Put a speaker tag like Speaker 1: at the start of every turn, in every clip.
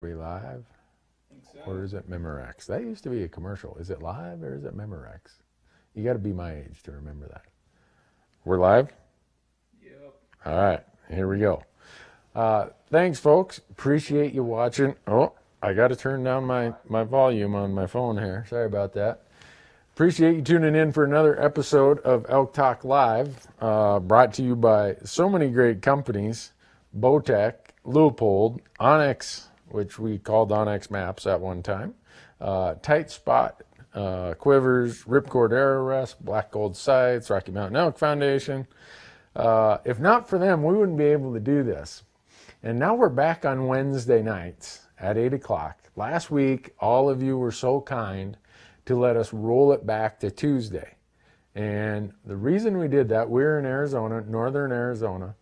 Speaker 1: We live?
Speaker 2: Think so.
Speaker 1: Or is it Memorex? That used to be a commercial. Is it live or is it Memorex? You got to be my age to remember that. We're live?
Speaker 2: Yep.
Speaker 1: All right, here we go. Thanks, folks. Appreciate you watching. Oh, I got to turn down my volume on my phone here. Sorry about that. Appreciate you tuning in for another episode of Elk Talk Live, brought to you by so many great companies: Bowtech, Leupold, Onyx, which we called Onyx Maps at one time, Tight Spot, Quivers, Ripcord Arrow Rest, Black Gold Sights, Rocky Mountain Elk Foundation. If not for them, we wouldn't be able to do this. And now we're back on Wednesday nights at 8 o'clock. Last week, all of you were so kind to let us roll it back to Tuesday. And the reason we did that, we're in Arizona, northern Arizona,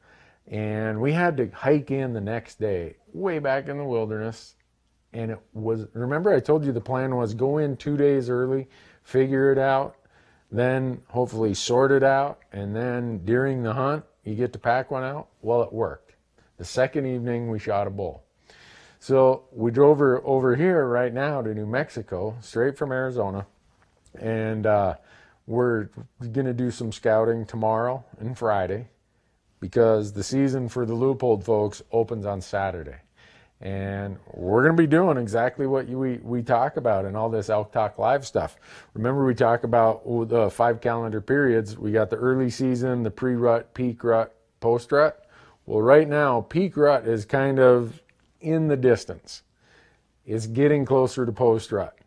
Speaker 1: and we had to hike in the next day, way back in the wilderness. And it was, remember I told you the plan was go in 2 days early, figure it out, then hopefully sort it out, and then during the hunt, you get to pack one out? Well, it worked. The second evening, we shot a bull. So we drove over here right now to New Mexico, straight from Arizona, and we're going to do some scouting tomorrow and Friday because the season for the Leupold folks opens on Saturday. And we're going to be doing exactly what we talk about in all this Elk Talk Live stuff. Remember, we talk about the 5 calendar periods. We got the early season, the pre-rut, peak rut, post-rut. Well, right now, peak rut is kind of in the distance. It's getting closer to post-rut.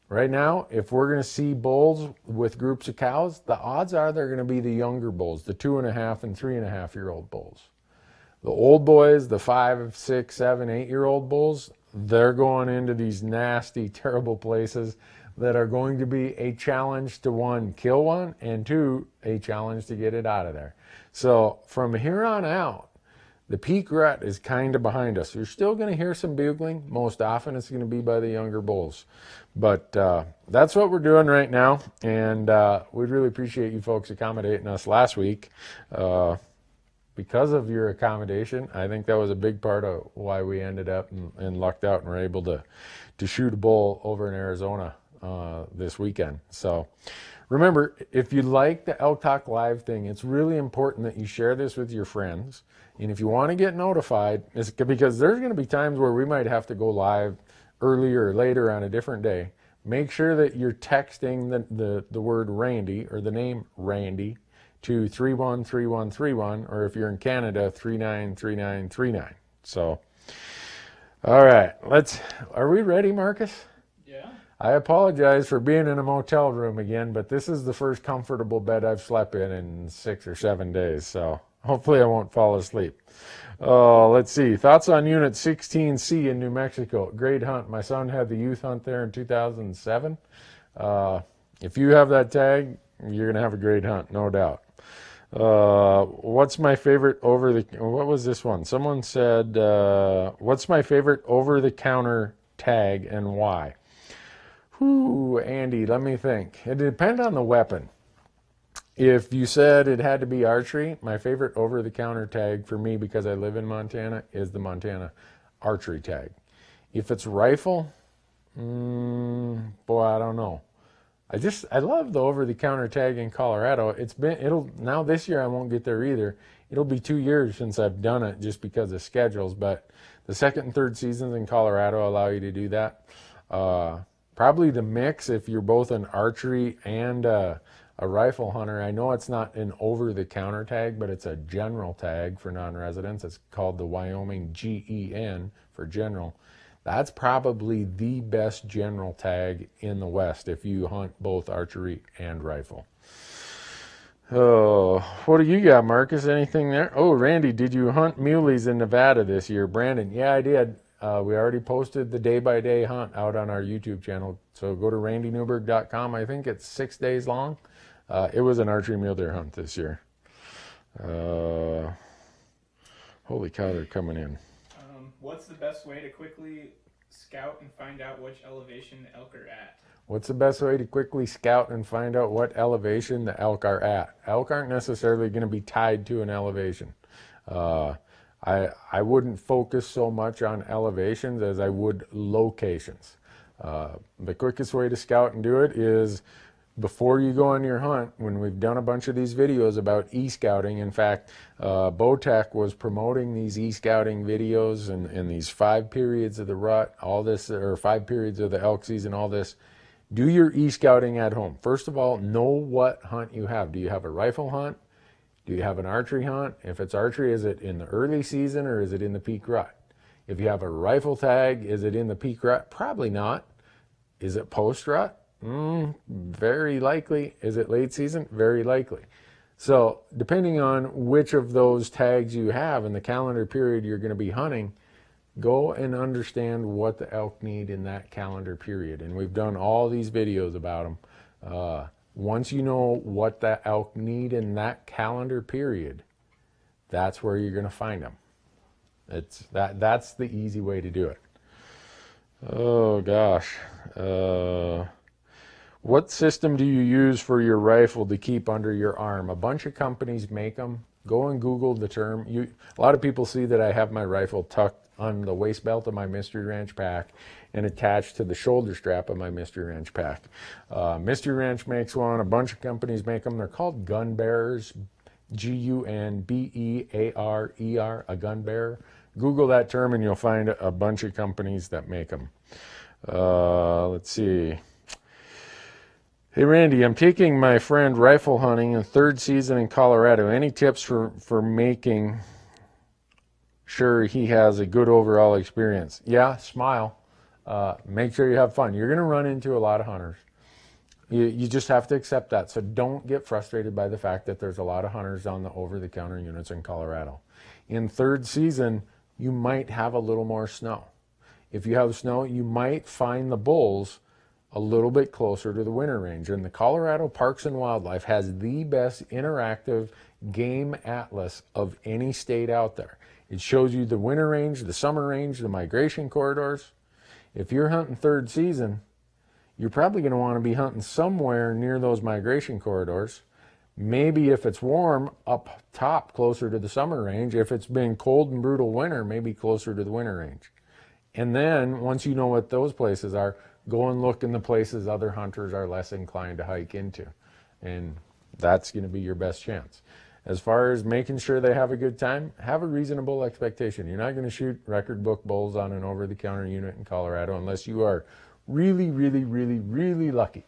Speaker 1: Right now, if we're going to see bulls with groups of cows, the odds are they're going to be the younger bulls, the 2.5 and 3.5 year old bulls. The old boys, the 5, 6, 7, 8-year-old bulls, they're going into these nasty, terrible places that are going to be a challenge to, 1, kill one, and 2, a challenge to get it out of there. So from here on out, the peak rut is kind of behind us. You're still going to hear some bugling. Most often it's going to be by the younger bulls. But that's what we're doing right now. And we'd really appreciate you folks accommodating us last week. Because of your accommodation, I think that was a big part of why we ended up and lucked out and were able to shoot a bull over in Arizona this weekend. So remember, if you like the Elk Talk Live thing, it's really important that you share this with your friends. And if you want to get notified, it's because there's going to be times where we might have to go live earlier or later on a different day. Make sure that you're texting the word Randy or the name Randy to 313131, or if you're in Canada, 393939. So, all right, are we ready, Marcus?
Speaker 2: Yeah.
Speaker 1: I apologize for being in a motel room again, but this is the first comfortable bed I've slept in 6 or 7 days, so hopefully I won't fall asleep. Let's see. Thoughts on Unit 16C in New Mexico. Great hunt. My son had the youth hunt there in 2007. If you have that tag, you're going to have a great hunt, no doubt. What's my favorite what was this one? Someone said, what's my favorite over-the-counter tag and why? Whew, Andy, let me think. It depends on the weapon. If you said it had to be archery, my favorite over-the-counter tag for me, because I live in Montana, is the Montana archery tag. If it's rifle, boy, I don't know. I love the over-the-counter tag in Colorado. Now this year I won't get there either. It'll be 2 years since I've done it just because of schedules, but the second and third seasons in Colorado allow you to do that. Probably the mix if you're both an archery and a rifle hunter. I know it's not an over-the-counter tag, but it's a general tag for non-residents. It's called the Wyoming GEN for general. That's probably the best general tag in the West if you hunt both archery and rifle. Oh, what do you got, Marcus? Anything there? Oh, Randy, did you hunt muleys in Nevada this year? Brandon, yeah, I did. We already posted the day-by-day hunt out on our YouTube channel. So go to randynewberg.com. I think it's 6 days long. It was an archery mule deer hunt this year. Holy cow, they're coming in.
Speaker 2: What's the best way to quickly scout and find out which elevation the elk are at?
Speaker 1: What's the best way to quickly scout and find out what elevation the elk are at? Elk aren't necessarily going to be tied to an elevation. I wouldn't focus so much on elevations as I would locations. The quickest way to scout and do it is before you go on your hunt, when we've done a bunch of these videos about e-scouting. In fact, Bowtech was promoting these e-scouting videos and these 5 periods of the rut, all this, or 5 periods of the elk season, all this. Do your e-scouting at home. First of all, know what hunt you have. Do you have a rifle hunt? Do you have an archery hunt? If it's archery, is it in the early season or is it in the peak rut? If you have a rifle tag, is it in the peak rut? Probably not. Is it post rut? Very likely. Is it late season? Very likely. So depending on which of those tags you have in the calendar period you're going to be hunting, go and understand what the elk need in that calendar period. And we've done all these videos about them. Once you know what that elk need in that calendar period, that's where you're going to find them. That's the easy way to do it. Oh gosh. What system do you use for your rifle to keep under your arm? A bunch of companies make them. Go and Google the term. A lot of people see that I have my rifle tucked on the waist belt of my Mystery Ranch pack and attached to the shoulder strap of my Mystery Ranch pack. Mystery Ranch makes one. A bunch of companies make them. They're called gun bearers. Gunbearer, a gun bearer. Google that term and you'll find a bunch of companies that make them. Let's see. Hey Randy, I'm taking my friend rifle hunting in 3rd season in Colorado. Any tips for making sure he has a good overall experience? Yeah, smile. Make sure you have fun. You're going to run into a lot of hunters. You just have to accept that. So don't get frustrated by the fact that there's a lot of hunters on the over-the-counter units in Colorado. In 3rd season, you might have a little more snow. If you have snow, you might find the bulls a little bit closer to the winter range. And the Colorado Parks and Wildlife has the best interactive game atlas of any state out there. It shows you the winter range, the summer range, the migration corridors. If you're hunting 3rd season, you're probably going to want to be hunting somewhere near those migration corridors. Maybe if it's warm, up top closer to the summer range. If it's been cold and brutal winter, maybe closer to the winter range. And then once you know what those places are, go and look in the places other hunters are less inclined to hike into. And that's going to be your best chance. As far as making sure they have a good time, have a reasonable expectation. You're not going to shoot record book bulls on an over-the-counter unit in Colorado unless you are really, really, really, really lucky.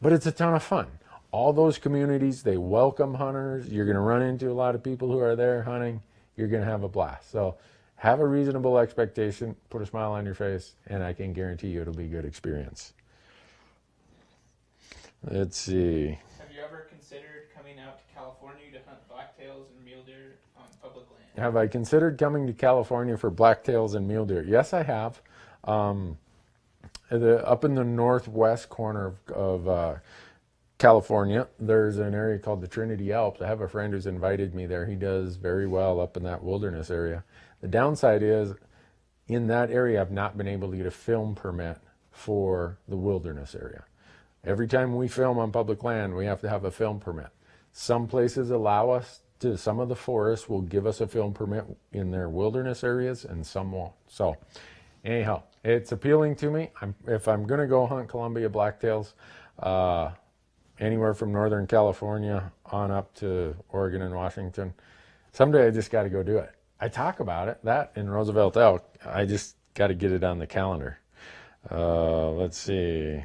Speaker 1: But it's a ton of fun. All those communities, they welcome hunters. You're going to run into a lot of people who are there hunting. You're going to have a blast. So have a reasonable expectation, put a smile on your face, and I can guarantee you it'll be a good experience. Let's see.
Speaker 2: Have you ever considered coming out to California to hunt blacktails and mule deer on public land?
Speaker 1: Have I considered coming to California for blacktails and mule deer? Yes, I have. Up in the northwest corner of California, there's an area called the Trinity Alps. I have a friend who's invited me there. He does very well up in that wilderness area. The downside is, in that area, I've not been able to get a film permit for the wilderness area. Every time we film on public land, we have to have a film permit. Some places allow us to, some of the forests will give us a film permit in their wilderness areas, and some won't. So, anyhow, it's appealing to me. If I'm going to go hunt Columbia blacktails, anywhere from Northern California on up to Oregon and Washington, someday I just got to go do it. I talk about it, that in Roosevelt elk. I just got to get it on the calendar. Let's see.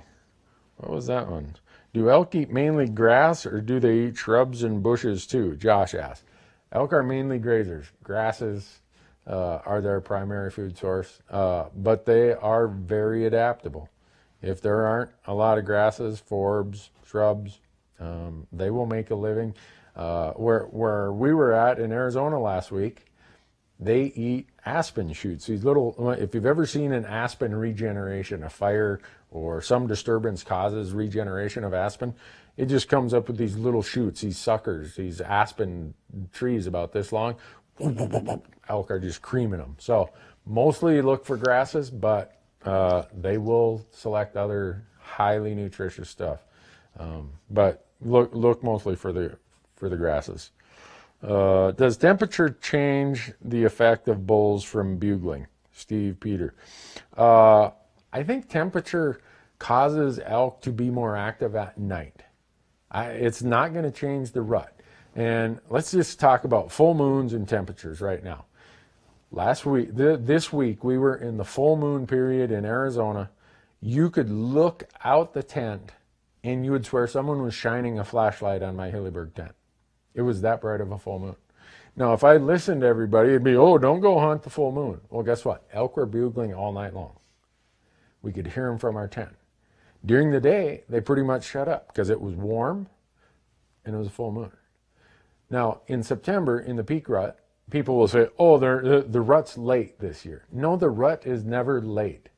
Speaker 1: What was that one? Do elk eat mainly grass or do they eat shrubs and bushes too? Josh asked. Elk are mainly grazers. Grasses are their primary food source, but they are very adaptable. If there aren't a lot of grasses, forbs, shrubs, they will make a living. Where we were at in Arizona last week, they eat aspen shoots. These little, if you've ever seen an aspen regeneration, a fire or some disturbance causes regeneration of aspen, it just comes up with these little shoots, these suckers, these aspen trees about this long. Elk are just creaming them. So mostly look for grasses, but they will select other highly nutritious stuff. But look mostly for the grasses. Does temperature change the effect of bulls from bugling? Steve Peter. I think temperature causes elk to be more active at night. It's not going to change the rut. And let's just talk about full moons and temperatures right now. Last week, this week, we were in the full moon period in Arizona. You could look out the tent and you would swear someone was shining a flashlight on my Hillyberg tent. It was that bright of a full moon. Now, if I listened to everybody, it'd be, oh, don't go hunt the full moon. Well, guess what? Elk were bugling all night long. We could hear them from our tent. During the day, they pretty much shut up because it was warm and it was a full moon. Now, in September, in the peak rut, people will say, oh, the rut's late this year. No, the rut is never late.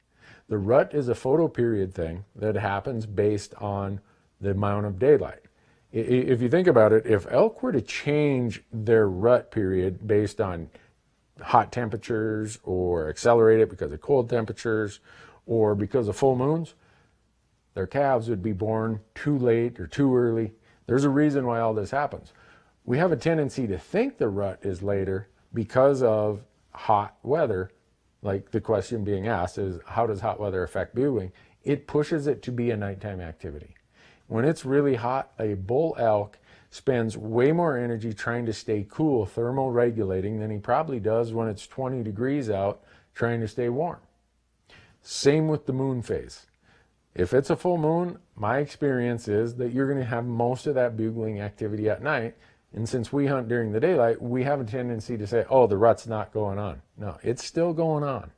Speaker 1: The rut is a photo period thing that happens based on the amount of daylight. If you think about it, if elk were to change their rut period based on hot temperatures or accelerate it because of cold temperatures or because of full moons, their calves would be born too late or too early. There's a reason why all this happens. We have a tendency to think the rut is later because of hot weather. Like the question being asked is, how does hot weather affect bugling? It pushes it to be a nighttime activity. When it's really hot, a bull elk spends way more energy trying to stay cool, thermoregulating, than he probably does when it's 20 degrees out trying to stay warm. Same with the moon phase. If it's a full moon, my experience is that you're going to have most of that bugling activity at night. And since we hunt during the daylight, we have a tendency to say, oh, the rut's not going on. No, it's still going on.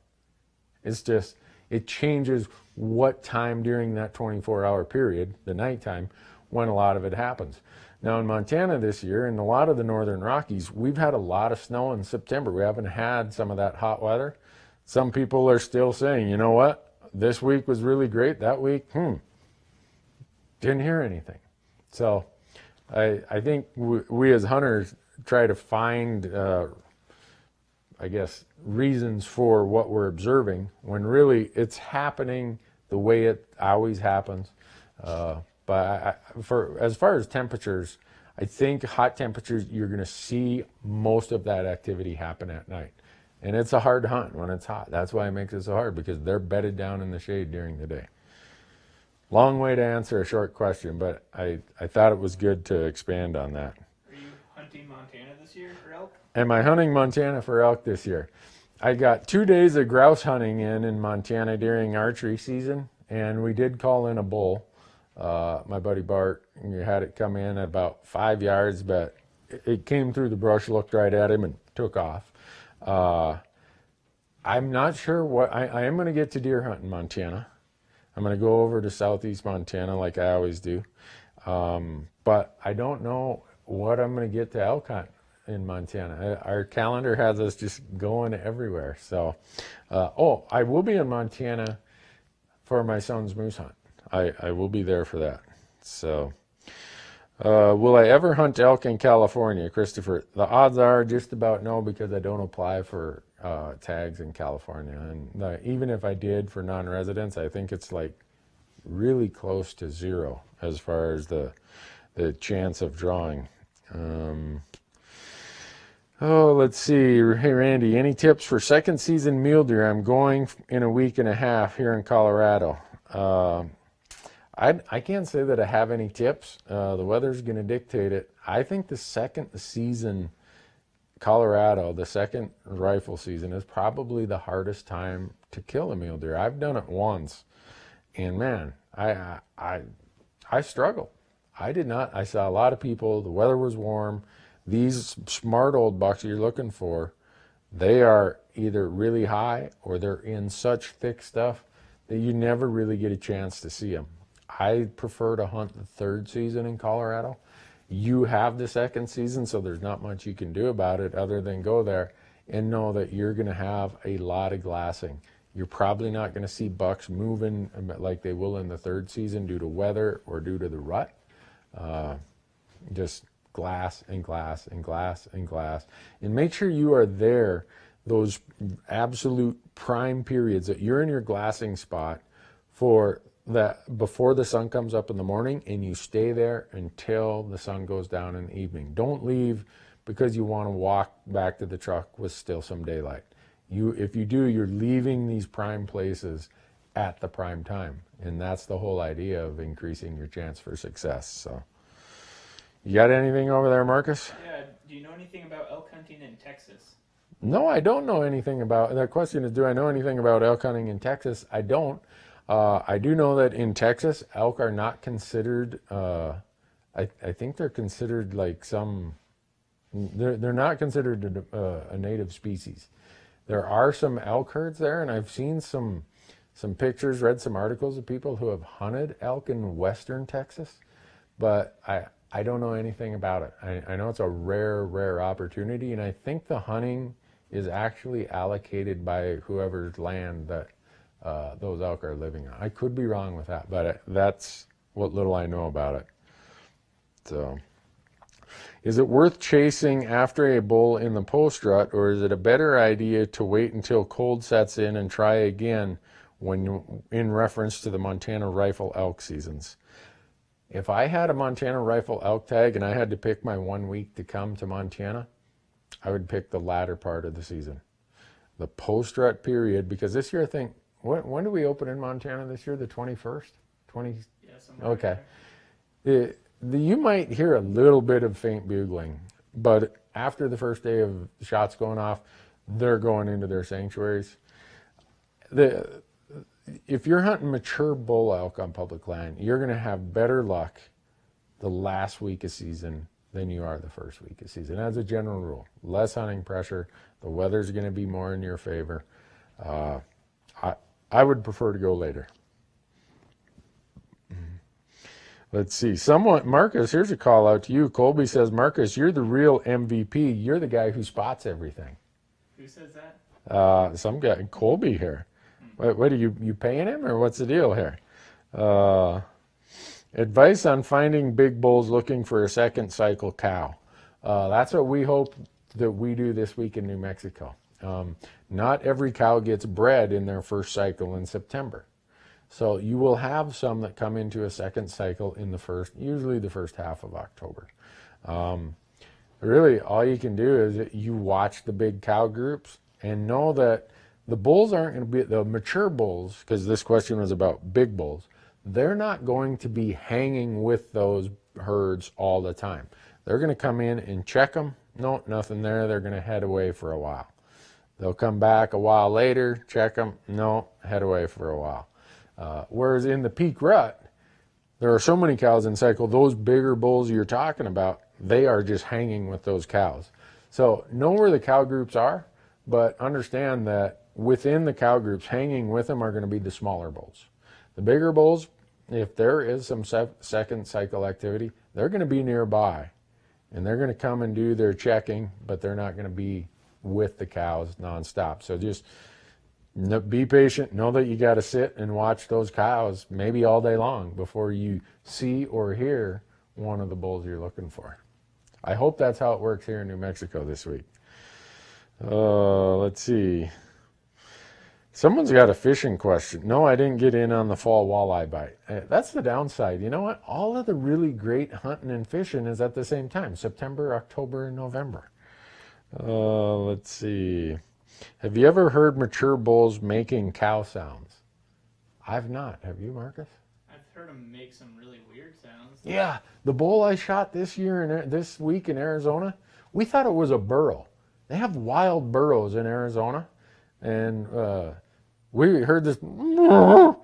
Speaker 1: It's just, it changes what time during that 24-hour period, the nighttime, when a lot of it happens. Now in Montana this year, in a lot of the northern Rockies, we've had a lot of snow in September. We haven't had some of that hot weather. Some people are still saying, you know what, this week was really great. That week, didn't hear anything. So I think we as hunters try to find, I guess, reasons for what we're observing when really it's happening the way it always happens. But as far as temperatures, I think hot temperatures, you're going to see most of that activity happen at night. And it's a hard hunt when it's hot. That's why it makes it so hard, because they're bedded down in the shade during the day. Long way to answer a short question, but I thought it was good to expand on that.
Speaker 2: Are you hunting Montana this year for elk?
Speaker 1: Am I hunting Montana for elk this year? I got 2 days of grouse hunting in Montana during archery season, and we did call in a bull. My buddy Bart, you had it come in at about 5 yards, but it came through the brush, looked right at him, and took off. I'm not sure what, I am going to get to deer hunt in Montana. I'm going to go over to southeast Montana like I always do. But I don't know what I'm going to get to elk hunt in Montana. Our calendar has us just going everywhere. So, I will be in Montana for my son's moose hunt. I will be there for that. So, will I ever hunt elk in California, Christopher? The odds are just about no, because I don't apply for tags in California. And even if I did for non-residents, I think it's like really close to zero as far as the chance of drawing. Let's see. Hey, Randy, any tips for second season mule deer? I'm going in a week and a half here in Colorado. I can't say that I have any tips. The weather's going to dictate it. I think the second season Colorado, the second rifle season, is probably the hardest time to kill a mule deer. I've done it once, and man, I struggled. I did not. I saw a lot of people. The weather was warm. These smart old bucks you're looking for, they are either really high or they're in such thick stuff that you never really get a chance to see them. I prefer to hunt the third season in Colorado. You have the second season, so there's not much you can do about it other than go there and know that you're going to have a lot of glassing. You're probably not going to see bucks moving like they will in the third season due to weather or due to the rut. Just glass and glass and glass and glass. And make sure you are there those absolute prime periods that you're in your glassing spot for that before the sun comes up in the morning, and you stay there until the sun goes down in the evening. Don't leave because you want to walk back to the truck with still some daylight. If you do, you're leaving these prime places at the prime time, and that's the whole idea of increasing your chance for success. So, you got anything over there, Marcus?
Speaker 2: Yeah. Do you know anything about elk hunting in Texas?
Speaker 1: No, I don't know anything about. That question is, do I know anything about elk hunting in Texas? I don't. I do know that in Texas, elk are not considered. I think they're considered like some. They're not considered a native species. There are some elk herds there, and I've seen some pictures, read some articles of people who have hunted elk in western Texas, but I don't know anything about it. I know it's a rare opportunity, and I think the hunting is actually allocated by whoever's land that those elk are living on. I could be wrong with that, but that's what little I know about it. So, is it worth chasing after a bull in the post rut, or is it a better idea to wait until cold sets in and try again when in reference to the Montana rifle elk seasons? If I had a Montana rifle elk tag and I had to pick my 1 week to come to Montana, I would pick the latter part of the season, the post rut period, because this year I think, when do we open in Montana this year? The 21st?
Speaker 2: Yeah, somewhere.
Speaker 1: Okay. You might hear a little bit of faint bugling, but after the first day of shots going off, they're going into their sanctuaries. If you're hunting mature bull elk on public land, you're going to have better luck the last week of season than you are the first week of season. As a general rule, less hunting pressure, the weather's going to be more in your favor. I would prefer to go later. Let's see. Marcus, here's a call out to you. Colby says, Marcus, you're the real MVP. You're the guy who spots everything.
Speaker 2: Who says that?
Speaker 1: Some guy, Colby here. What are you paying him, or what's the deal here? Advice on finding big bulls looking for a second cycle cow. That's what we hope that we do this week in New Mexico. Not every cow gets bred in their first cycle in September. So you will have some that come into a second cycle in usually the first half of October. Really, all you can do is you watch the big cow groups and know that the bulls aren't going to be, the mature bulls, because this question was about big bulls, they're not going to be hanging with those herds all the time. They're going to come in and check them. No, nothing there. They're going to head away for a while. They'll come back a while later, check them. No, head away for a while. Whereas in the peak rut, there are so many cows in cycle, those bigger bulls you're talking about, they are just hanging with those cows. So know where the cow groups are, but understand that within the cow groups, hanging with them are going to be the smaller bulls. The bigger bulls, if there is some second cycle activity, they're going to be nearby, and they're going to come and do their checking, but they're not going to be with the cows nonstop. So just be patient. Know that you got to sit and watch those cows maybe all day long before you see or hear one of the bulls you're looking for. I hope that's how it works here in New Mexico this week. Let's see. Someone's got a fishing question. No, I didn't get in on the fall walleye bite. That's the downside. You know what? All of the really great hunting and fishing is at the same time, September, October, and November. Let's see. Have you ever heard mature bulls making cow sounds? I've not. Have you, Marcus?
Speaker 2: I've heard them make some really weird sounds.
Speaker 1: Yeah, the bull I shot this week in Arizona, we thought it was a burro. They have wild burros in Arizona, and we heard this. I'm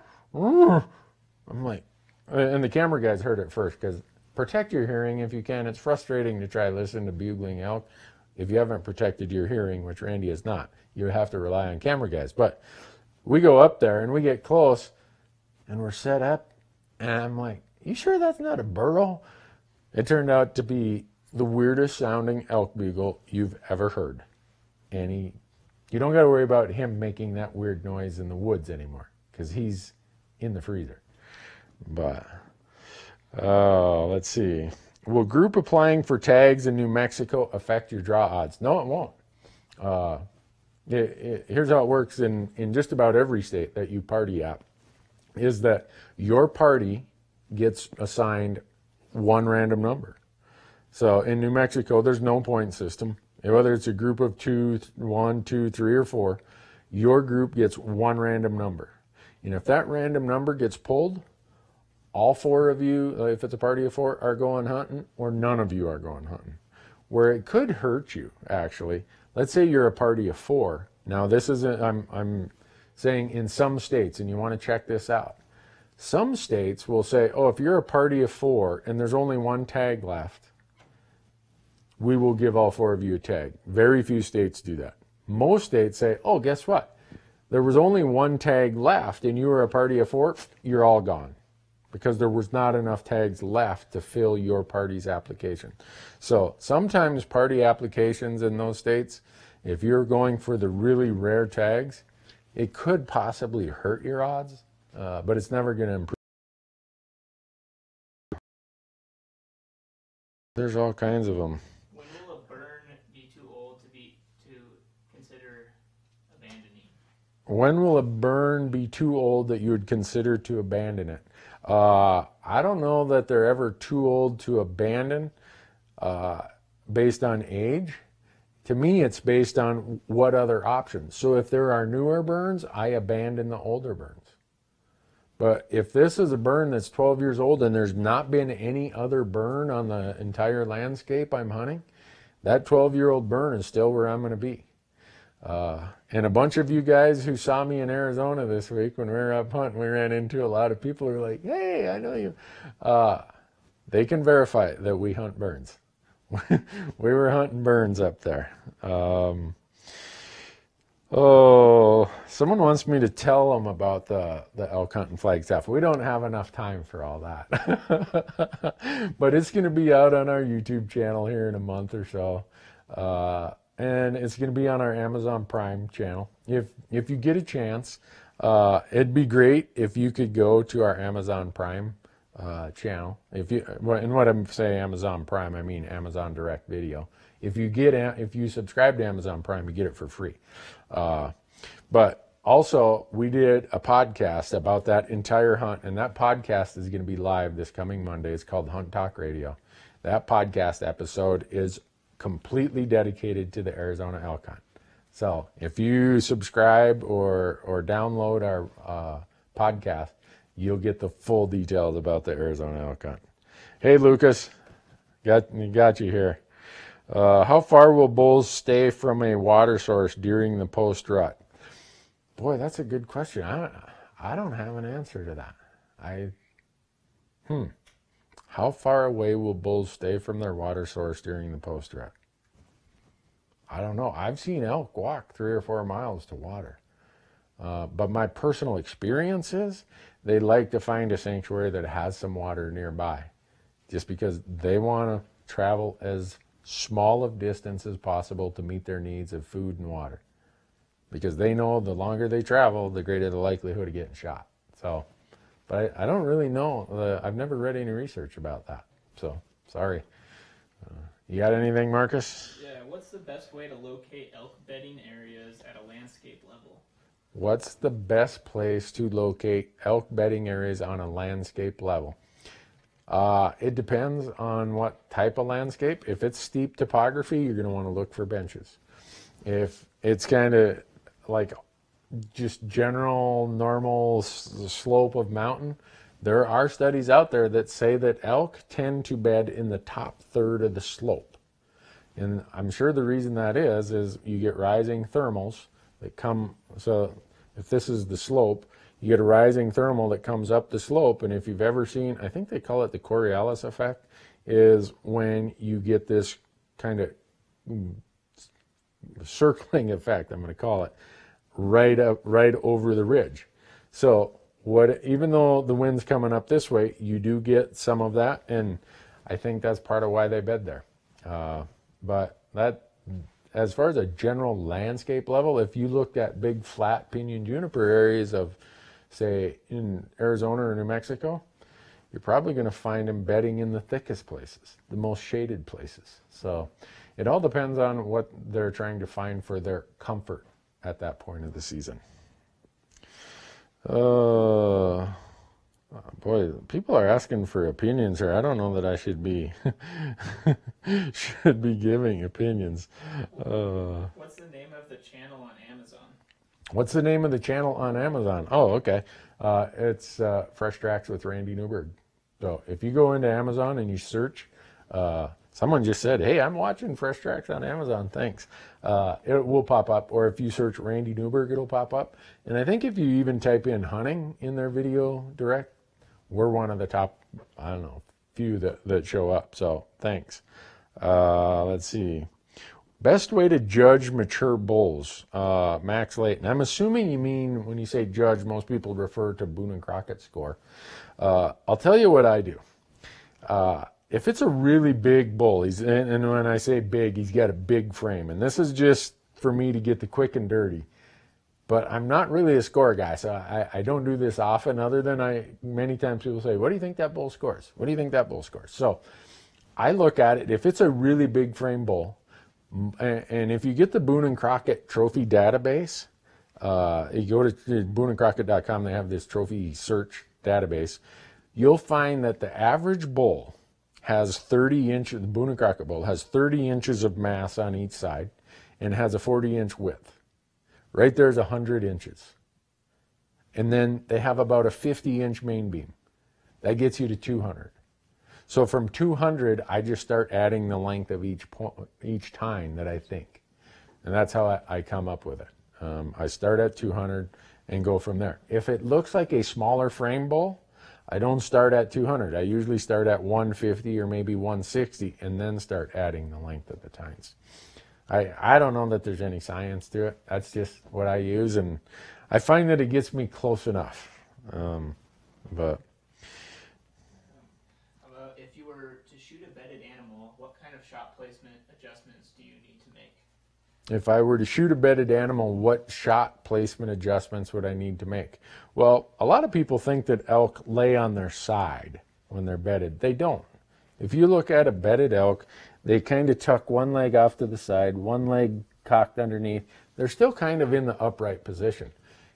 Speaker 1: like, and the camera guys heard it first, because protect your hearing if you can. It's frustrating to try to listen to bugling elk if you haven't protected your hearing, which Randy has not. You have to rely on camera guys. But we go up there and we get close and we're set up, and I'm like, you sure that's not a burro? It turned out to be the weirdest sounding elk bugle you've ever heard. And you don't got to worry about him making that weird noise in the woods anymore, because he's in the freezer. But let's see. Will group applying for tags in New Mexico affect your draw odds? No, it won't. Here's how it works in just about every state that you party at, is that your party gets assigned one random number. So in New Mexico, there's no point system. Whether it's a group of 2, 1, 2, 3, or 4, your group gets one random number. And if that random number gets pulled, all 4 of you, if it's a party of 4, are going hunting, or none of you are going hunting. Where it could hurt you, actually, let's say you're a party of 4. Now, this isn't, I'm saying in some states, and you want to check this out. Some states will say, oh, if you're a party of 4 and there's only 1 tag left, we will give all 4 of you a tag. Very few states do that. Most states say, oh, guess what? There was only 1 tag left and you were a party of 4, you're all gone, because there was not enough tags left to fill your party's application. So sometimes party applications in those states, if you're going for the really rare tags, it could possibly hurt your odds, but it's never going to improve. There's all kinds of them.
Speaker 2: When will a burn be too old to consider abandoning?
Speaker 1: When will a burn be too old that you would consider to abandon it? I don't know that they're ever too old to abandon based on age. To me, it's based on what other options. So if there are newer burns, I abandon the older burns. But if this is a burn that's 12 years old and there's not been any other burn on the entire landscape I'm hunting, that 12-year-old burn is still where I'm going to be. And a bunch of you guys who saw me in Arizona this week when we were up hunting, we ran into a lot of people who were like, hey, I know you. They can verify that we hunt burns. We were hunting burns up there. Someone wants me to tell them about the elk hunt in Flagstaff. We don't have enough time for all that. But it's going to be out on our YouTube channel here in a month or so. And it's going to be on our Amazon Prime channel. If you get a chance, it'd be great if you could go to our Amazon Prime channel. And what I'm saying Amazon Prime, I mean Amazon Direct Video. If you subscribe to Amazon Prime, you get it for free. But also, we did a podcast about that entire hunt, and that podcast is going to be live this coming Monday. It's called Hunt Talk Radio. That podcast episode is completely dedicated to the Arizona elk hunt. So if you subscribe or download our podcast, you'll get the full details about the Arizona elk hunt. Hey, Lucas, got you here. How far will bulls stay from a water source during the post-rut? Boy, that's a good question. I don't have an answer to that. How far away will bulls stay from their water source during the post-rut? I don't know. I've seen elk walk 3 or 4 miles to water. But my personal experience is they like to find a sanctuary that has some water nearby, just because they want to travel as small of distance as possible to meet their needs of food and water, because they know the longer they travel, the greater the likelihood of getting shot. So, but I don't really know. I've never read any research about that. So, sorry. You got anything, Marcus?
Speaker 2: Yeah, what's the best way to locate elk bedding areas at a landscape level?
Speaker 1: What's the best place to locate elk bedding areas on a landscape level? It depends on what type of landscape. If it's steep topography, you're going to want to look for benches. If it's kind of like just general normal slope of mountain, there are studies out there that say that elk tend to bed in the top third of the slope. And I'm sure the reason that is you get rising thermals that come. So if this is the slope, you get a rising thermal that comes up the slope. And if you've ever seen, I think they call it the Coriolis effect, is when you get this kind of circling effect, I'm going to call it, right over the ridge. So even though the wind's coming up this way, you do get some of that, and I think that's part of why they bed there. But that, as far as a general landscape level, if you looked at big flat pinyon juniper areas of, say, in Arizona or New Mexico, you're probably going to find them bedding in the thickest places, the most shaded places. So it all depends on what they're trying to find for their comfort at that point of the season. Boy, people are asking for opinions here. I don't know that I should be should be giving opinions.
Speaker 2: What's the name of the channel on Amazon?
Speaker 1: What's the name of the channel on Amazon? Oh, okay. It's Fresh Tracks with Randy Newberg. So if you go into Amazon and you search, someone just said, hey, I'm watching Fresh Tracks on Amazon, thanks. It will pop up, or if you search Randy Newberg, it'll pop up. And I think if you even type in hunting in their video direct, we're one of the top, I don't know, few that show up. So thanks. Let's see. Best way to judge mature bulls, Max Layton. I'm assuming you mean when you say judge, most people refer to Boone and Crockett score. I'll tell you what I do. If it's a really big bull, and when I say big, he's got a big frame. And this is just for me to get the quick and dirty. But I'm not really a score guy, so I don't do this often other than many times people say, what do you think that bull scores? What do you think that bull scores? So I look at it, if it's a really big frame bull, and if you get the Boone and Crockett trophy database, you go to booneandcrockett.com, they have this trophy search database, you'll find that the average bull has 30 inches, the Boone and Crockett bull has 30 inches of mass on each side and has a 40-inch width. Right there's 100 inches. And then they have about a 50-inch main beam. That gets you to 200. So from 200, I just start adding the length of each tine that I think. And that's how I come up with it. I start at 200 and go from there. If it looks like a smaller frame bull, I don't start at 200. I usually start at 150 or maybe 160 and then start adding the length of the tines. I don't know that there's any science to it. That's just what I use, and I find that it gets me close enough. But
Speaker 2: if you were to shoot a bedded animal, what kind of shot placement adjustments do you need to make?
Speaker 1: If I were to shoot a bedded animal, what shot placement adjustments would I need to make? Well, a lot of people think that elk lay on their side when they're bedded. They don't. If you look at a bedded elk, they kind of tuck one leg off to the side, one leg cocked underneath. They're still kind of in the upright position.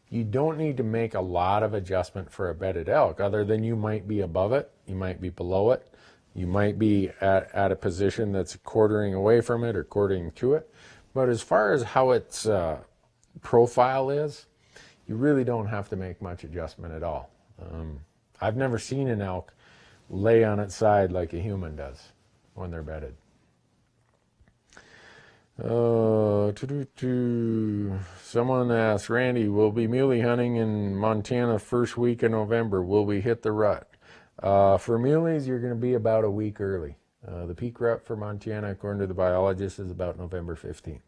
Speaker 1: You don't need to make a lot of adjustment for a bedded elk, other than you might be above it, you might be below it, you might be at a position that's quartering away from it or quartering to it. But as far as how its profile is, you really don't have to make much adjustment at all. I've never seen an elk lay on its side like a human does when they're bedded. Someone asked, Randy, we'll be muley hunting in Montana first week in November. Will we hit the rut? For muleys, you're going to be about a week early. The peak rut for Montana, according to the biologist, is about November 15th.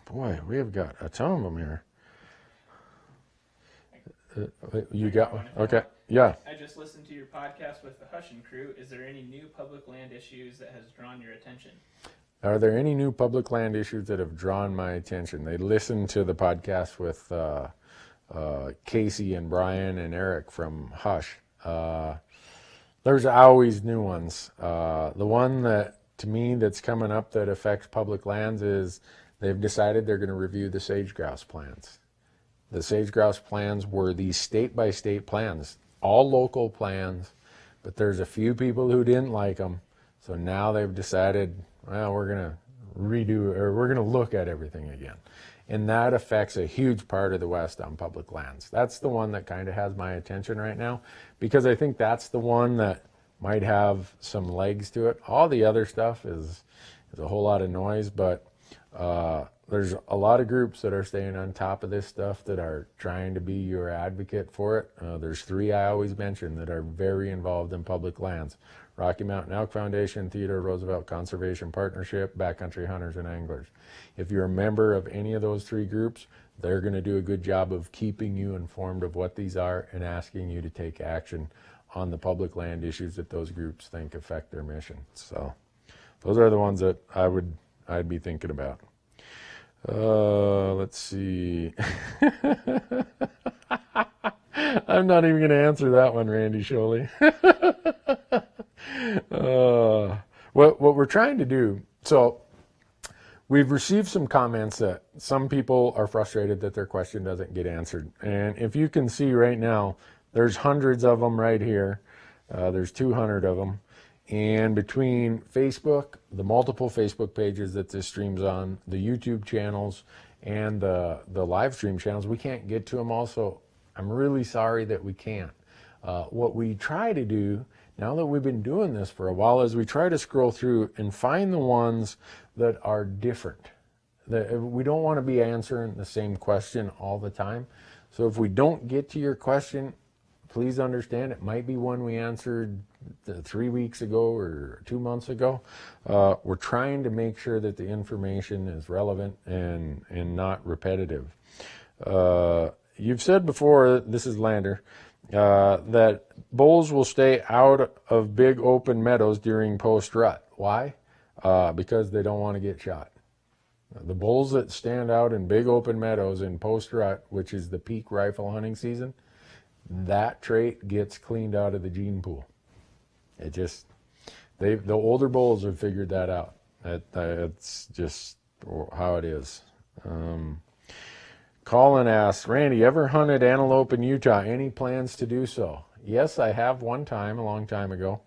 Speaker 1: Boy, we have got a ton of them here. You got one? Okay. Yeah.
Speaker 2: I just listened to your podcast with the Hushin crew. Is there any new public land issues that has drawn your attention?
Speaker 1: Are there any new public land issues that have drawn my attention? They listened to the podcast with Casey and Brian and Eric from Hush. There's always new ones. The one that, to me, that's coming up that affects public lands is they've decided they're going to review the sage grouse plans. The sage grouse plans were these state-by-state plans, all local plans, but there's a few people who didn't like them. So now they've decided, well, we're going to redo, or we're going to look at everything again. And that affects a huge part of the West on public lands. That's the one that kind of has my attention right now, because I think that's the one that might have some legs to it. All the other stuff is a whole lot of noise, but there's a lot of groups that are staying on top of this stuff that are trying to be your advocate for it. There's three I always mention that are very involved in public lands: Rocky Mountain Elk Foundation, Theodore Roosevelt Conservation Partnership, Backcountry Hunters and Anglers. If you're a member of any of those three groups, they're going to do a good job of keeping you informed of what these are and asking you to take action on the public land issues that those groups think affect their mission. So those are the ones that I'd be thinking about. Let's see. I'm not even going to answer that one, Randy Sholey. What we're trying to do, so we've received some comments that some people are frustrated that their question doesn't get answered. And if you can see right now, there's hundreds of them right here. There's 200 of them. And between Facebook, the multiple Facebook pages that this streams on, the YouTube channels, and the live stream channels, we can't get to them all. So I'm really sorry that we can't. What we try to do, now that we've been doing this for a while, is we try to scroll through and find the ones that are different. We don't want to be answering the same question all the time. So if we don't get to your question, please understand it might be one we answered 3 weeks ago or 2 months ago. We're trying to make sure that the information is relevant and not repetitive. You've said before, this is Lander, that bulls will stay out of big open meadows during post-rut. Why? Because they don't want to get shot. The bulls that stand out in big open meadows in post-rut, which is the peak rifle hunting season, that trait gets cleaned out of the gene pool. It just, the older bulls have figured that out. That's just how it is. Colin asks, Randy, ever hunted antelope in Utah? Any plans to do so? Yes, I have one time, a long time ago.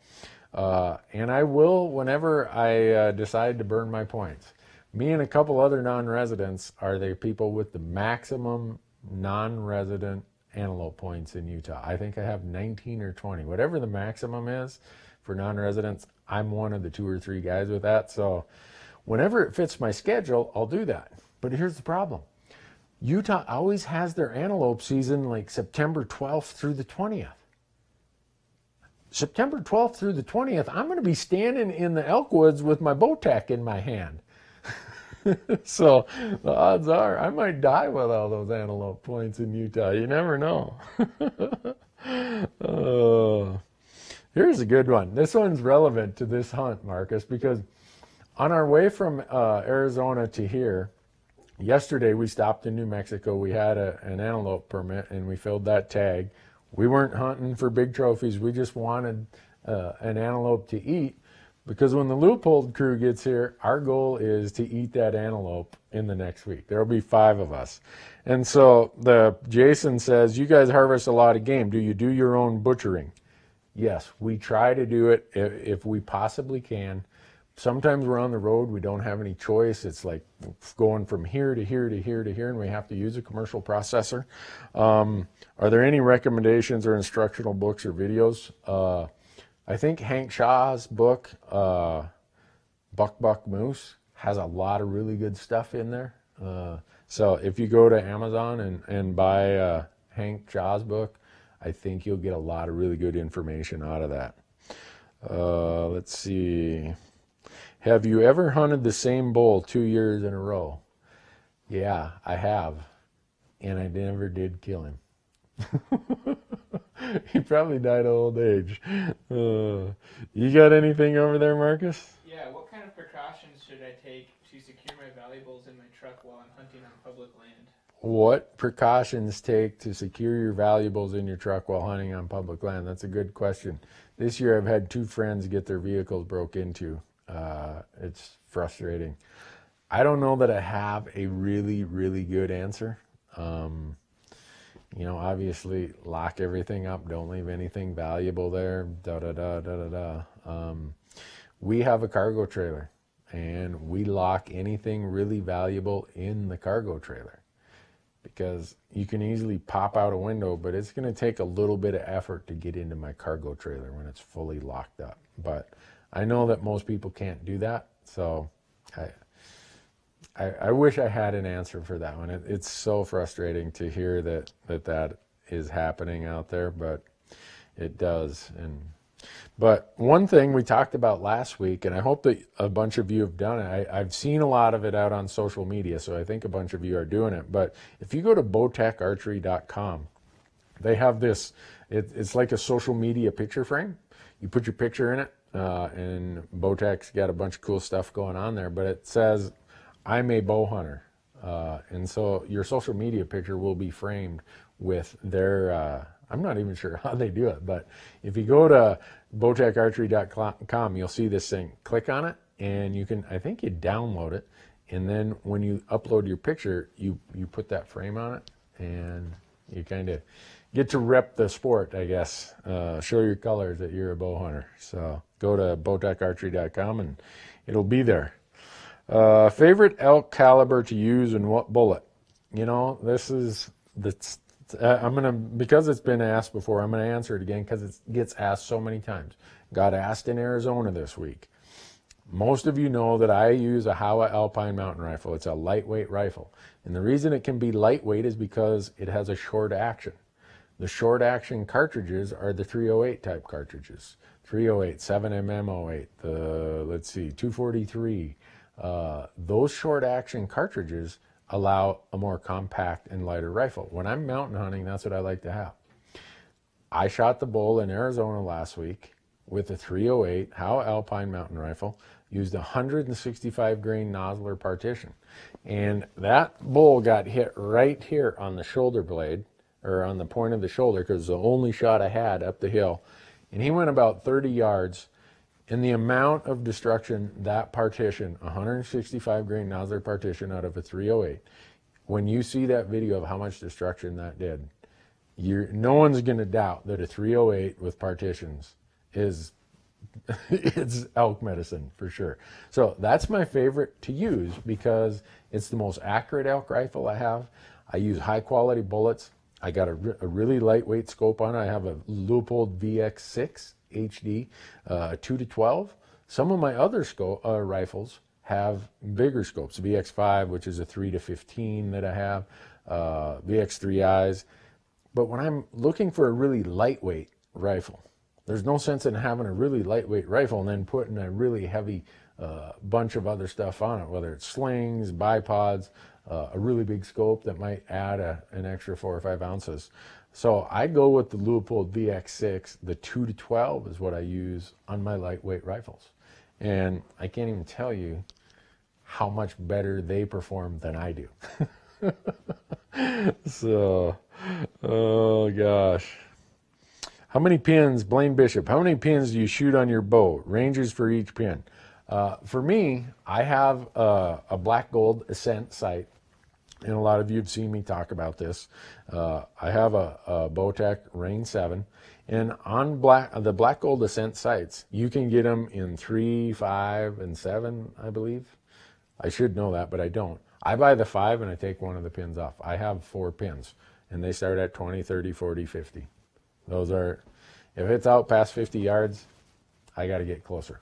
Speaker 1: And I will whenever I decide to burn my points. Me and a couple other non-residents are the people with the maximum non-resident antelope points in Utah. I think I have 19 or 20. Whatever the maximum is for non-residents, I'm one of the 2 or 3 guys with that. So whenever it fits my schedule, I'll do that. But here's the problem. Utah always has their antelope season like September 12th through the 20th. September 12th through the 20th, I'm going to be standing in the elk woods with my bow tack in my hand. So the odds are I might die with all those antelope points in Utah. You never know. Here's a good one. This one's relevant to this hunt, Marcus, because on our way from Arizona to here, yesterday we stopped in New Mexico. We had an antelope permit and we filled that tag. We weren't hunting for big trophies. We just wanted an antelope to eat. Because when the loophole crew gets here, our goal is to eat that antelope in the next week. There'll be 5 of us. And so Jason says, you guys harvest a lot of game. Do you do your own butchering? Yes, we try to do it if we possibly can. Sometimes we're on the road. We don't have any choice. It's like going from here to here to here to here, and we have to use a commercial processor. Are there any recommendations or instructional books or videos? I think Hank Shaw's book, Buck Moose, has a lot of really good stuff in there. So if you go to Amazon and buy Hank Shaw's book, I think you'll get a lot of really good information out of that. Let's see. Have you ever hunted the same bull 2 years in a row? Yeah, I have. And I never did kill him. He probably died of old age. You got anything over there, Marcus?
Speaker 2: Yeah, what kind of precautions should I take to secure my valuables in my truck while I'm hunting on public land?
Speaker 1: What precautions take to secure your valuables in your truck while hunting on public land? That's a good question. This year I've had 2 friends get their vehicles broke into. It's frustrating. I don't know that I have a really, really good answer. You know, obviously lock everything up. Don't leave anything valuable there. We have a cargo trailer and we lock anything really valuable in the cargo trailer because you can easily pop out a window, but it's going to take a little bit of effort to get into my cargo trailer when it's fully locked up. But I know that most people can't do that. So I wish I had an answer for that one. It's so frustrating to hear that is happening out there, but it does. But one thing we talked about last week, and I hope that a bunch of you have done it. I've seen a lot of it out on social media, so I think a bunch of you are doing it. But if you go to bowtacharchery.com, they have this, it's like a social media picture frame. You put your picture in it, and Bowtac's got a bunch of cool stuff going on there, but it says, I'm a bow hunter. And so your social media picture will be framed with their, I'm not even sure how they do it, but if you go to bowtacharchery.com, you'll see this thing. Click on it, and you can, I think you download it, and then when you upload your picture, you put that frame on it, and You kind of get to rep the sport, I guess. Show your colors that you're a bow hunter. So go to bowtecharchery.com and it'll be there. Favorite elk caliber to use and what bullet? You know, because it's been asked before, I'm going to answer it again because it gets asked so many times. Got asked in Arizona this week. Most of you know that I use a Howa Alpine mountain rifle. It's a lightweight rifle. And the reason it can be lightweight is because it has a short action. The short action cartridges are the 308 type cartridges. 308, 7mm08, let's see, 243. Those short action cartridges allow a more compact and lighter rifle. When I'm mountain hunting, that's what I like to have. I shot the bull in Arizona last week with a 308 Howa Alpine mountain rifle, used a 165 grain Nosler partition. And that bull got hit right here on the shoulder blade, or on the point of the shoulder, because it's the only shot I had up the hill. And he went about 30 yards. And the amount of destruction that partition, 165 grain Nosler partition out of a 308, when you see that video of how much destruction that did, no one's going to doubt that a 308 with partitions is it's elk medicine for sure. So that's my favorite to use because it's the most accurate elk rifle I have. I use high quality bullets. I got a really lightweight scope on it. I have a Leupold VX6 HD 2-12. Some of my other rifles have bigger scopes. VX5, which is a 3-15 that I have, VX3Is. But when I'm looking for a really lightweight rifle, there's no sense in having a really lightweight rifle and then putting a really heavy bunch of other stuff on it, whether it's slings, bipods, a really big scope that might add an extra 4 or 5 ounces. So I go with the Leupold VX6. The 2-12 is what I use on my lightweight rifles. And I can't even tell you how much better they perform than I do. So, oh gosh. How many pins, Blaine Bishop, how many pins do you shoot on your bow? Ranges for each pin. For me, I have a black gold Ascent sight, and a lot of you have seen me talk about this. I have a Bowtech Rain 7, and on the black gold Ascent sights, you can get them in 3, 5, and 7, I believe. I should know that, but I don't. I buy the 5 and I take one of the pins off. I have 4 pins, and they start at 20, 30, 40, 50. Those are, if it's out past 50 yards, I got to get closer.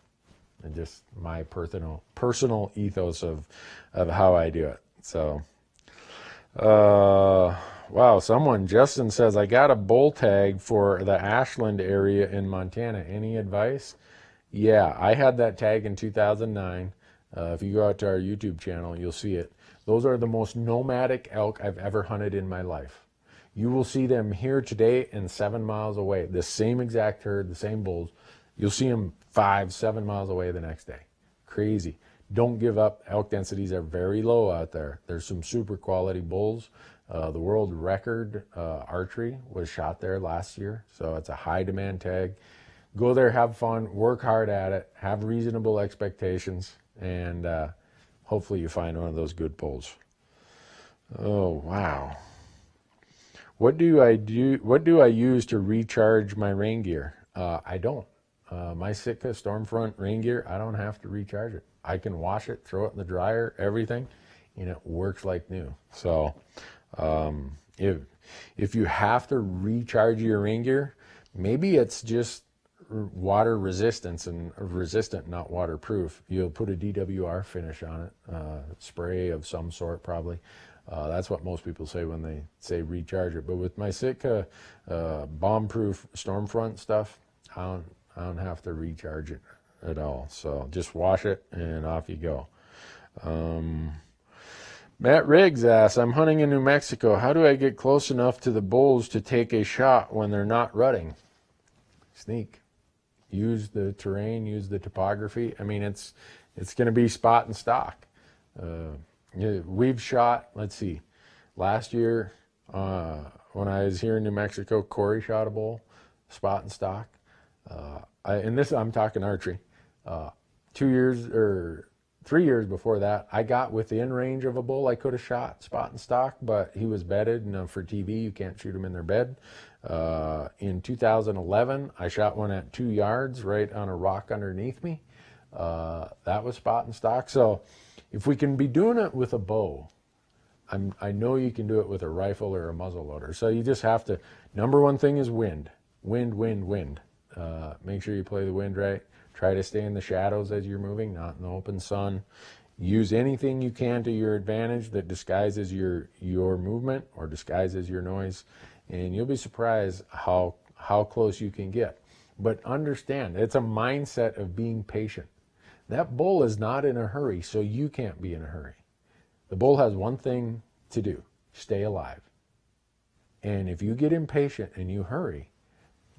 Speaker 1: And just my personal ethos of how I do it. So, wow, Justin says, I got a bull tag for the Ashland area in Montana. Any advice? Yeah, I had that tag in 2009. If you go out to our YouTube channel, you'll see it. Those are the most nomadic elk I've ever hunted in my life. You will see them here today and 7 miles away. The same exact herd, the same bulls. You'll see them 5, 7 miles away the next day. Crazy. Don't give up. Elk densities are very low out there. There's some super quality bulls. The world record archery was shot there last year, so it's a high demand tag. Go there, have fun, work hard at it, have reasonable expectations, and hopefully you find one of those good bulls. Oh, wow. What do I use to recharge my rain gear? I don't. My Sitka Stormfront rain gear, I don't have to recharge it. I can wash it, throw it in the dryer, everything, and it works like new. So if you have to recharge your rain gear, maybe it's just water resistant, not waterproof. You'll put a DWR finish on it, spray of some sort probably. That's what most people say when they say recharge it. But with my Sitka bomb-proof Stormfront stuff, I don't have to recharge it at all. So just wash it and off you go. Matt Riggs asks, I'm hunting in New Mexico. How do I get close enough to the bulls to take a shot when they're not rutting? Sneak. Use the terrain, use the topography. I mean, it's going to be spot and stock. We've shot, let's see, last year when I was here in New Mexico, Corey shot a bull, spot and stock. I'm talking archery. 2 years or 3 years before that, I got within range of a bull I could have shot spot and stock, but he was bedded, and for TV, you can't shoot them in their bed. In 2011, I shot one at 2 yards right on a rock underneath me. That was spot and stock. So if we can be doing it with a bow, I know you can do it with a rifle or a muzzle loader. So you just have to, number one thing is wind. Wind. Make sure you play the wind right. Try to stay in the shadows as you're moving, not in the open sun. Use anything you can to your advantage that disguises your movement or disguises your noise, and you'll be surprised how close you can get. But understand, it's a mindset of being patient. That bull is not in a hurry, so you can't be in a hurry. The bull has one thing to do: stay alive. And if you get impatient and you hurry,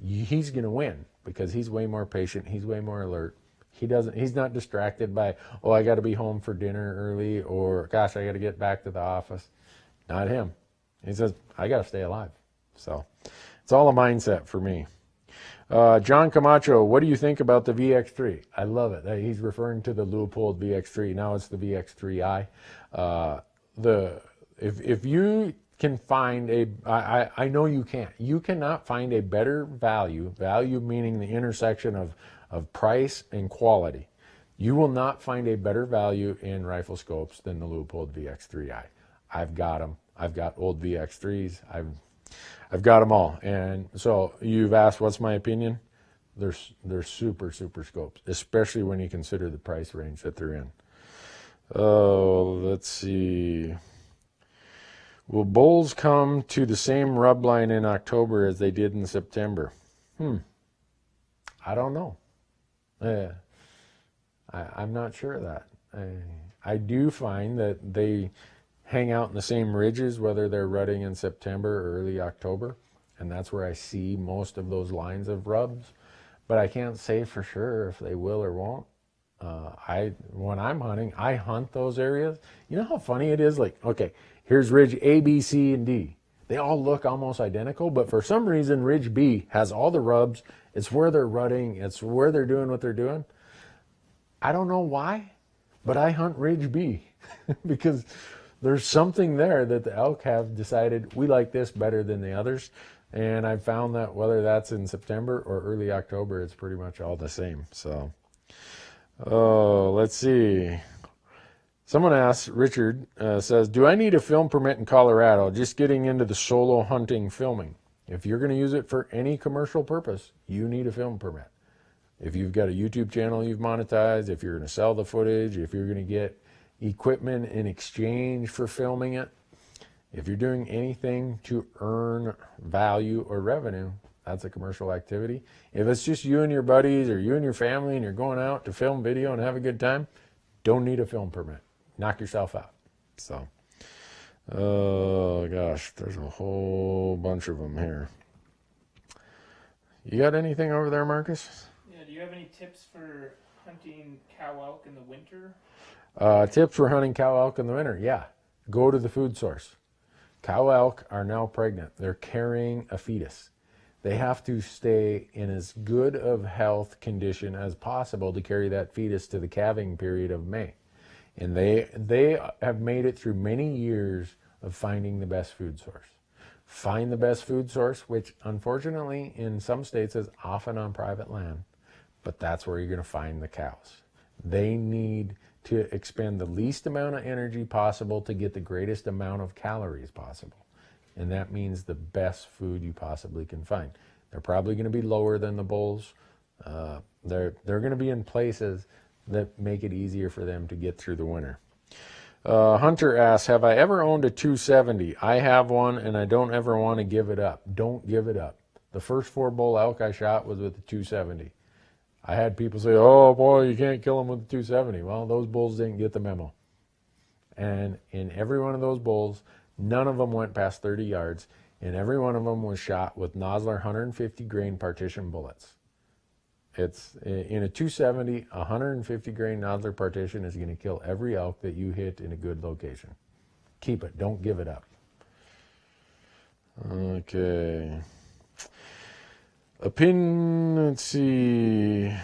Speaker 1: he's going to win, because he's way more patient, he's way more alert. He's not distracted by, oh, I got to be home for dinner early, or gosh, I got to get back to the office. Not him. He says, I got to stay alive. So it's all a mindset for me. John Camacho, what do you think about the VX3? I love it. He's referring to the Leupold VX3. Now it's the VX3i. If you can find I know you can't. You cannot find a better value meaning the intersection of price and quality. You will not find a better value in rifle scopes than the Leupold VX3i. I've got them. I've got old VX3s. I've got them all. And so you've asked what's my opinion? They're super scopes, especially when you consider the price range that they're in. Oh, let's see. Will bulls come to the same rub line in October as they did in September? I don't know. I'm not sure of that. I do find that they hang out in the same ridges, whether they're rutting in September or early October, and that's where I see most of those lines of rubs. But I can't say for sure if they will or won't. When I'm hunting, I hunt those areas. You know how funny it is? Like, okay, here's ridge A, B, C, and D. They all look almost identical, but for some reason, ridge B has all the rubs. It's where they're rutting. It's where they're doing what they're doing. I don't know why, but I hunt ridge B because there's something there that the elk have decided we like this better than the others. And I've found that whether that's in September or early October, it's pretty much all the same. So, let's see. Someone asks, Richard says, do I need a film permit in Colorado? Just getting into the solo hunting filming. If you're going to use it for any commercial purpose, you need a film permit. If you've got a YouTube channel you've monetized, if you're going to sell the footage, if you're going to get equipment in exchange for filming it, if you're doing anything to earn value or revenue, that's a commercial activity. If it's just you and your buddies or you and your family and you're going out to film video and have a good time, don't need a film permit. Knock yourself out. So, oh gosh, there's a whole bunch of them here. You got anything over there, Marcus?
Speaker 2: Yeah, do you have any tips for hunting cow elk in the winter?
Speaker 1: Tips for hunting cow elk in the winter. Yeah, go to the food source. Cow elk are now pregnant. They're carrying a fetus. They have to stay in as good of health condition as possible to carry that fetus to the calving period of May. And they have made it through many years of finding the best food source. Find the best food source, which unfortunately in some states is often on private land, but that's where you're going to find the cows. They need to expend the least amount of energy possible to get the greatest amount of calories possible. And that means the best food you possibly can find. They're probably going to be lower than the bulls. They're going to be in places that make it easier for them to get through the winter. Hunter asks, have I ever owned a 270? I have one and I don't ever want to give it up. Don't give it up. The first 4 bull elk I shot was with the 270. I had people say, oh boy, you can't kill them with the 270. Well, those bulls didn't get the memo. And in every one of those bulls, none of them went past 30 yards, and every one of them was shot with Nosler 150 grain partition bullets. It's in a 270, 150 grain Nosler partition is going to kill every elk that you hit in a good location. Keep it. Don't give it up. Okay. Let's see.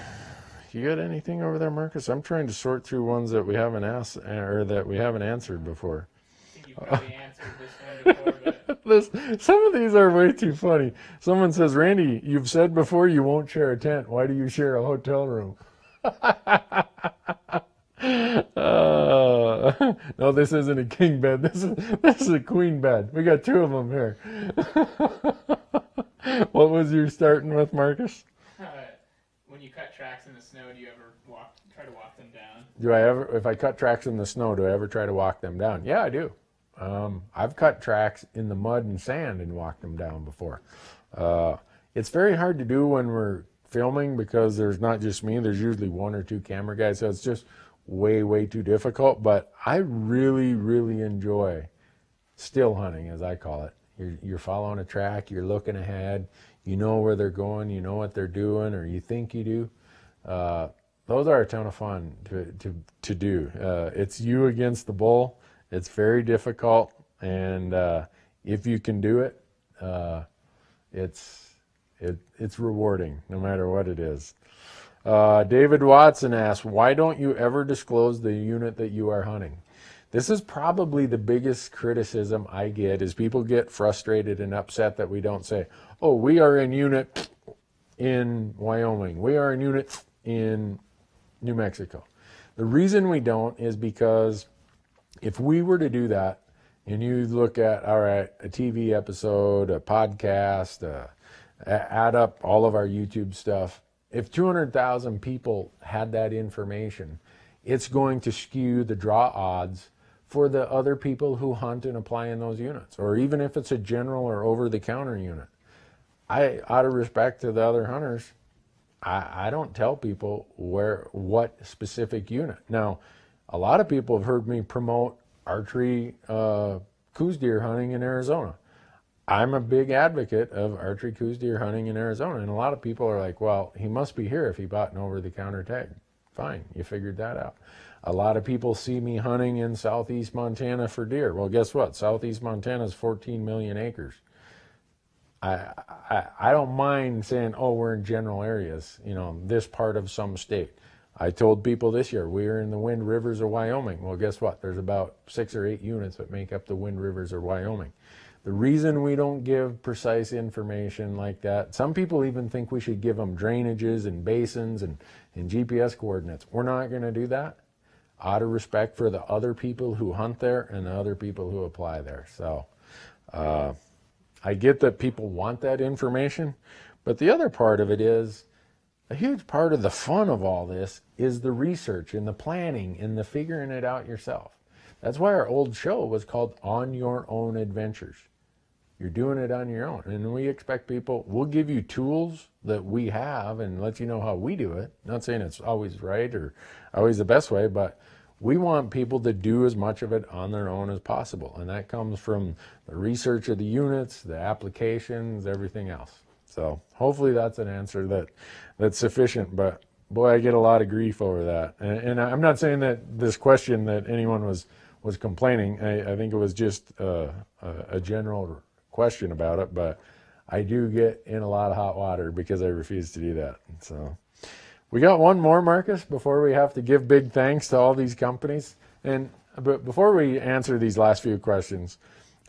Speaker 1: You got anything over there, Marcus? I'm trying to sort through ones that we haven't asked or that we haven't answered before.
Speaker 2: I think you probably answered this one before, but
Speaker 1: Some of these are way too funny. Someone says, Randy, you've said before you won't share a tent. Why do you share a hotel room? No, this isn't a king bed. This is a queen bed. We got two of them here. What was you starting with, Marcus?
Speaker 2: when you cut tracks in the snow, do you ever try to walk them down?
Speaker 1: Do I ever, if I cut tracks in the snow, do I ever try to walk them down? Yeah, I do. I've cut tracks in the mud and sand and walked them down before. It's very hard to do when we're filming because there's not just me, there's usually one or two camera guys, so it's just way too difficult. But I really enjoy still hunting, as I call it. You're following a track, you're looking ahead, you know where they're going, you know what they're doing, or you think you do. Those are a ton of fun to do. It's you against the bull. It's very difficult, and if you can do it, it's rewarding no matter what it is. David Watson asks, why don't you ever disclose the unit that you are hunting? This is probably the biggest criticism I get, is people get frustrated and upset that we don't say, oh, we are in unit in Wyoming, we are in unit in New Mexico. The reason we don't is because if we were to do that, and you look at, all right, a TV episode, a podcast, add up all of our YouTube stuff, if 200,000 people had that information, it's going to skew the draw odds for the other people who hunt and apply in those units, or even if it's a general or over-the-counter unit. Out of respect to the other hunters, I don't tell people what specific unit. Now, a lot of people have heard me promote archery coos deer hunting in Arizona. I'm a big advocate of archery coos deer hunting in Arizona, and a lot of people are like, well, he must be here if he bought an over-the-counter tag. Fine, you figured that out. A lot of people see me hunting in southeast Montana for deer. Well, guess what? Southeast Montana is 14 million acres. I don't mind saying, oh, we're in general areas, you know, this part of some state. I told people this year, we are in the Wind Rivers of Wyoming. Well, guess what? There's about 6 or 8 units that make up the Wind Rivers of Wyoming. The reason we don't give precise information like that, some people even think we should give them drainages and basins and GPS coordinates. We're not going to do that out of respect for the other people who hunt there and the other people who apply there. So I get that people want that information, but the other part of it is, a huge part of the fun of all this is the research and the planning and the figuring it out yourself. That's why our old show was called On Your Own Adventures. You're doing it on your own. And we expect people, we'll give you tools that we have and let you know how we do it. Not saying it's always right or always the best way, but we want people to do as much of it on their own as possible. And that comes from the research of the units, the applications, everything else. So hopefully that's an answer that's sufficient, but boy, I get a lot of grief over that. And I'm not saying that this question that anyone was complaining. I think it was just a general question about it, but I do get in a lot of hot water because I refuse to do that. So we got one more, Marcus, before we have to give big thanks to all these companies. But before we answer these last few questions,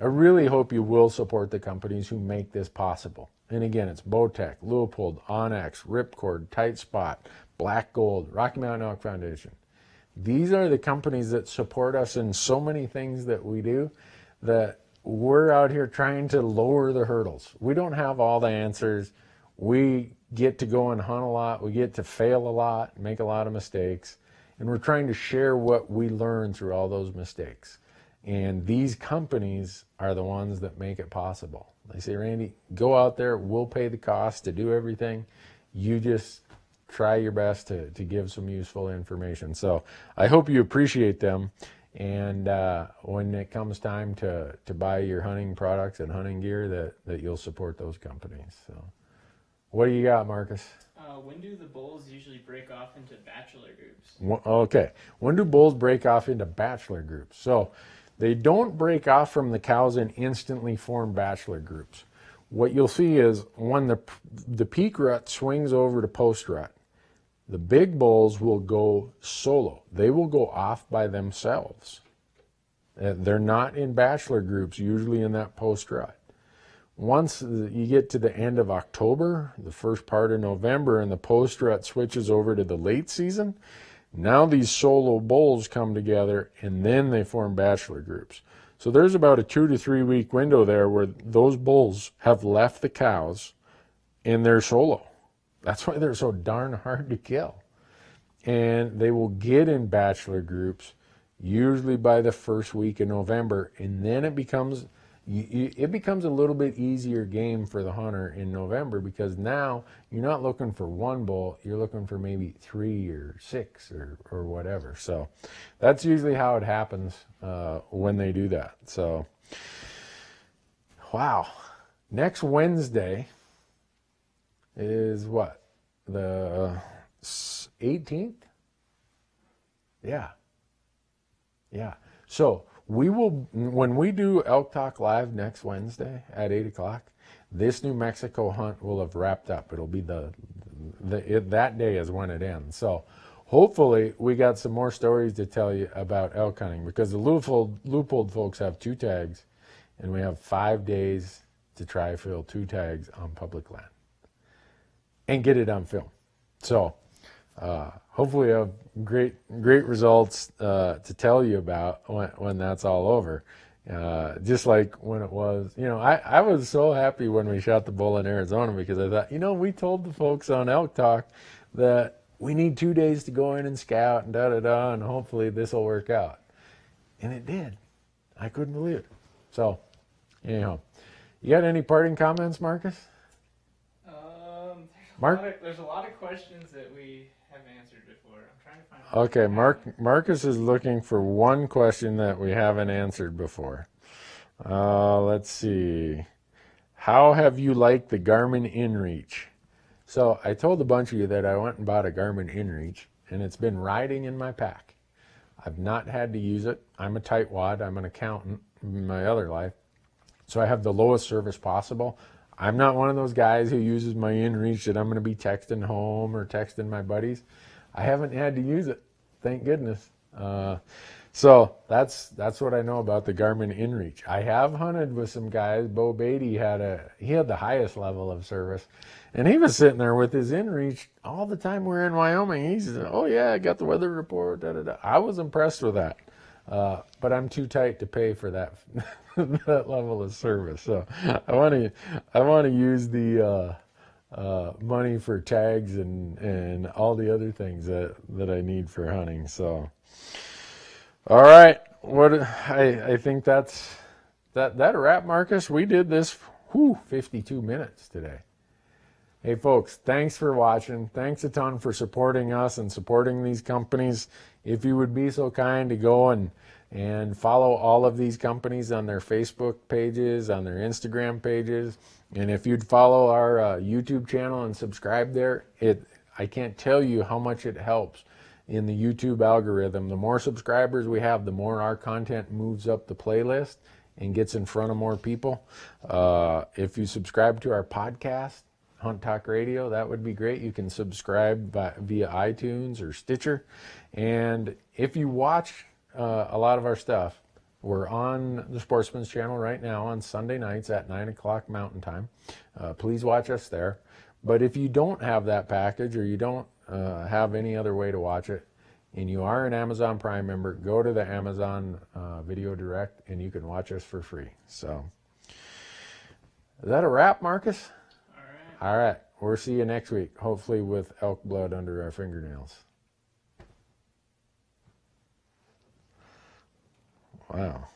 Speaker 1: I really hope you will support the companies who make this possible. And again, it's Bowtech, Leupold, Onyx, Ripcord, Tight Spot, Black Gold, Rocky Mountain Elk Foundation. These are the companies that support us in so many things that we do, that we're out here trying to lower the hurdles. We don't have all the answers. We get to go and hunt a lot. We get to fail a lot, make a lot of mistakes. And we're trying to share what we learn through all those mistakes. And these companies are the ones that make it possible. They say, Randy, go out there. We'll pay the cost to do everything. You just try your best to give some useful information. So I hope you appreciate them. And when it comes time to buy your hunting products and hunting gear, that you'll support those companies. So what do you got, Marcus?
Speaker 2: When do the bulls usually break off into bachelor groups?
Speaker 1: Okay. When do bulls break off into bachelor groups? So they don't break off from the cows and instantly form bachelor groups. What you'll see is when the peak rut swings over to post rut, The big bulls will go solo. They will go off by themselves. They're not in bachelor groups, usually in that post-rut. Once you get to the end of October, the first part of November, and the post-rut switches over to the late season, now these solo bulls come together, and then they form bachelor groups. So there's about a 2 to 3 week window there where those bulls have left the cows and they're solo. That's why they're so darn hard to kill. And they will get in bachelor groups usually by the first week of November, and then it becomes a little bit easier game for the hunter in November, because now you're not looking for one bull, you're looking for maybe 3 or 6 or whatever. So that's usually how it happens when they do that. So, wow. Next Wednesday is what? The 18th? Yeah. So we will, when we do Elk Talk Live next Wednesday at 8 o'clock, this New Mexico hunt will have wrapped up. It'll be that day is when it ends. So hopefully we got some more stories to tell you about elk hunting, because the Leupold folks have 2 tags, and we have 5 days to try fill 2 tags on public land and get it on film. So hopefully we have great results to tell you about when that's all over. Just like when it was, I was so happy when we shot the bull in Arizona, because I thought, we told the folks on Elk Talk that we need 2 days to go in and scout and and hopefully this will work out. And it did. I couldn't believe it. So, anyhow, you got any parting comments, Marcus?
Speaker 2: There's a lot of questions that we have answered before. I'm trying to find.
Speaker 1: Okay, Marcus is looking for one question that we haven't answered before. Let's see. How have you liked the Garmin InReach? So I told a bunch of you that I went and bought a Garmin InReach, and it's been riding in my pack. I've not had to use it. I'm a tightwad. I'm an accountant in my other life, so I have the lowest service possible. I'm not one of those guys who uses my InReach that I'm going to be texting home or texting my buddies. I haven't had to use it, thank goodness. So that's what I know about the Garmin InReach. I have hunted with some guys. Bo Beatty had the highest level of service, and he was sitting there with his InReach all the time we're in Wyoming. He said, "Oh yeah, I got the weather report." I was impressed with that. But I'm too tight to pay for that that level of service. So I want to use the money for tags and all the other things that I need for hunting. So, all right, I think that's a wrap, Marcus. We did this 52 minutes today. Hey folks, thanks for watching. Thanks a ton for supporting us and supporting these companies. If you would be so kind to go and follow all of these companies on their Facebook pages, on their Instagram pages, and if you'd follow our YouTube channel and subscribe there, I can't tell you how much it helps in the YouTube algorithm. The more subscribers we have, the more our content moves up the playlist and gets in front of more people. If you subscribe to our podcast, Hunt Talk Radio, that would be great. You can subscribe via iTunes or Stitcher. And if you watch a lot of our stuff, we're on the Sportsman's Channel right now on Sunday nights at 9 o'clock Mountain Time. Please watch us there. But if you don't have that package, or you don't have any other way to watch it, and you are an Amazon Prime member, go to the Amazon Video Direct and you can watch us for free. So, is that a wrap, Marcus? All right. We'll see you next week, hopefully with elk blood under our fingernails. Wow.